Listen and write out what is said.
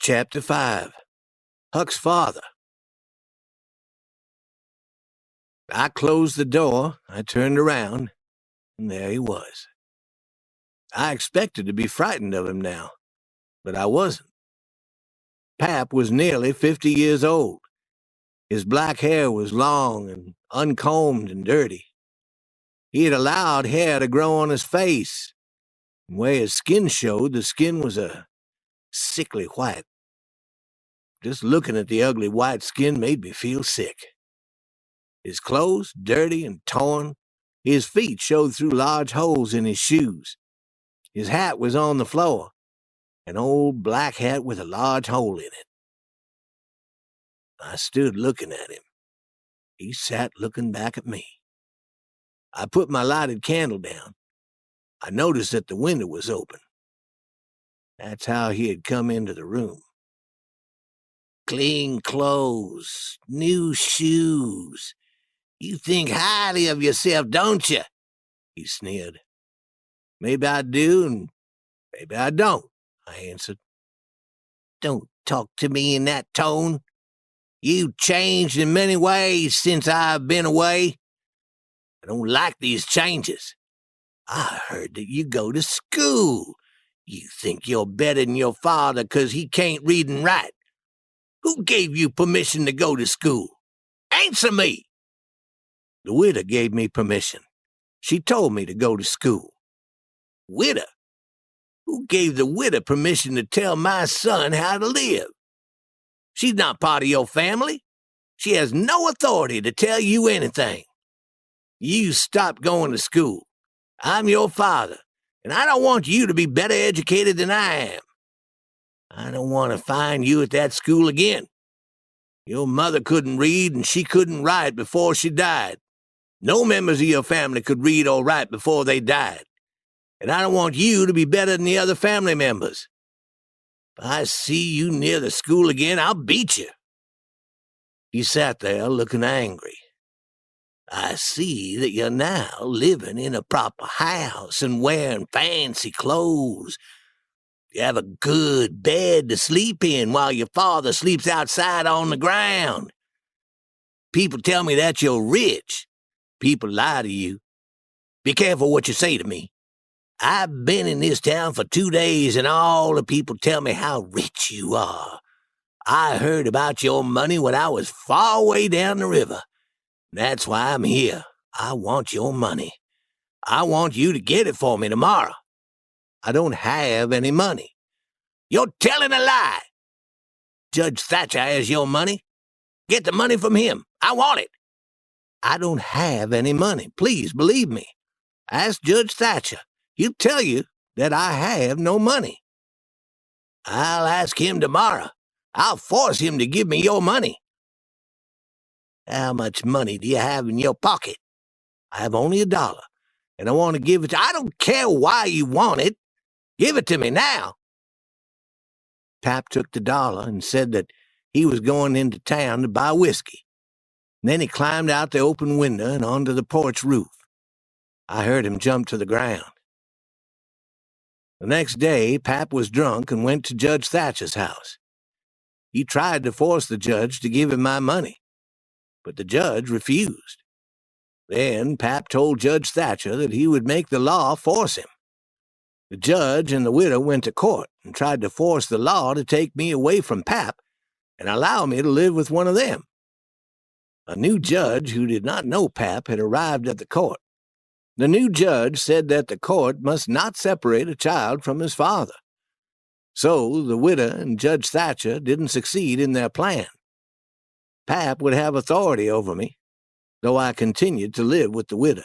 Chapter 5. Huck's father. I closed the door, I turned around, and there he was. I expected to be frightened of him now, but I wasn't. Pap was nearly 50 years old. His black hair was long and uncombed and dirty. He had allowed hair to grow on his face, and where his skin showed, the skin was a sickly white. Just looking at the ugly white skin made me feel sick. His clothes, dirty and torn. His feet showed through large holes in his shoes. His hat was on the floor, an old black hat with a large hole in it. I stood looking at him. He sat looking back at me. I put my lighted candle down. I noticed that the window was open. That's how he had come into the room. Clean clothes, new shoes. You think highly of yourself, don't you? He sneered. Maybe I do, and maybe I don't, I answered. Don't talk to me in that tone. You've changed in many ways since I've been away. I don't like these changes. I heard that you go to school. You think you're better than your father 'cause he can't read and write. Who gave you permission to go to school? Answer me! The widow gave me permission. She told me to go to school. Widow? Who gave the widow permission to tell my son how to live? She's not part of your family. She has no authority to tell you anything. You stop going to school. I'm your father, and I don't want you to be better educated than I am. I don't want to find you at that school again. Your mother couldn't read and she couldn't write before she died. No members of your family could read or write before they died. And I don't want you to be better than the other family members. If I see you near the school again, I'll beat you. He sat there looking angry. I see that you're now living in a proper house and wearing fancy clothes. You have a good bed to sleep in while your father sleeps outside on the ground. People tell me that you're rich. People lie to you. Be careful what you say to me. I've been in this town for 2 days, and all the people tell me how rich you are. I heard about your money when I was far away down the river. That's why I'm here. I want your money. I want you to get it for me tomorrow. I don't have any money. You're telling a lie. Judge Thatcher has your money. Get the money from him. I want it. I don't have any money. Please believe me. Ask Judge Thatcher. He'll tell you that I have no money. I'll ask him tomorrow. I'll force him to give me your money. How much money do you have in your pocket? I have only $1, and I want to give it to you. I don't care why you want it. Give it to me now. Pap took the $1 and said that he was going into town to buy whiskey. Then he climbed out the open window and onto the porch roof. I heard him jump to the ground. The next day, Pap was drunk and went to Judge Thatcher's house. He tried to force the judge to give him my money, but the judge refused. Then Pap told Judge Thatcher that he would make the law force him. The judge and the widow went to court and tried to force the law to take me away from Pap and allow me to live with one of them. A new judge who did not know Pap had arrived at the court. The new judge said that the court must not separate a child from his father. So the widow and Judge Thatcher didn't succeed in their plan. Pap would have authority over me, though I continued to live with the widow.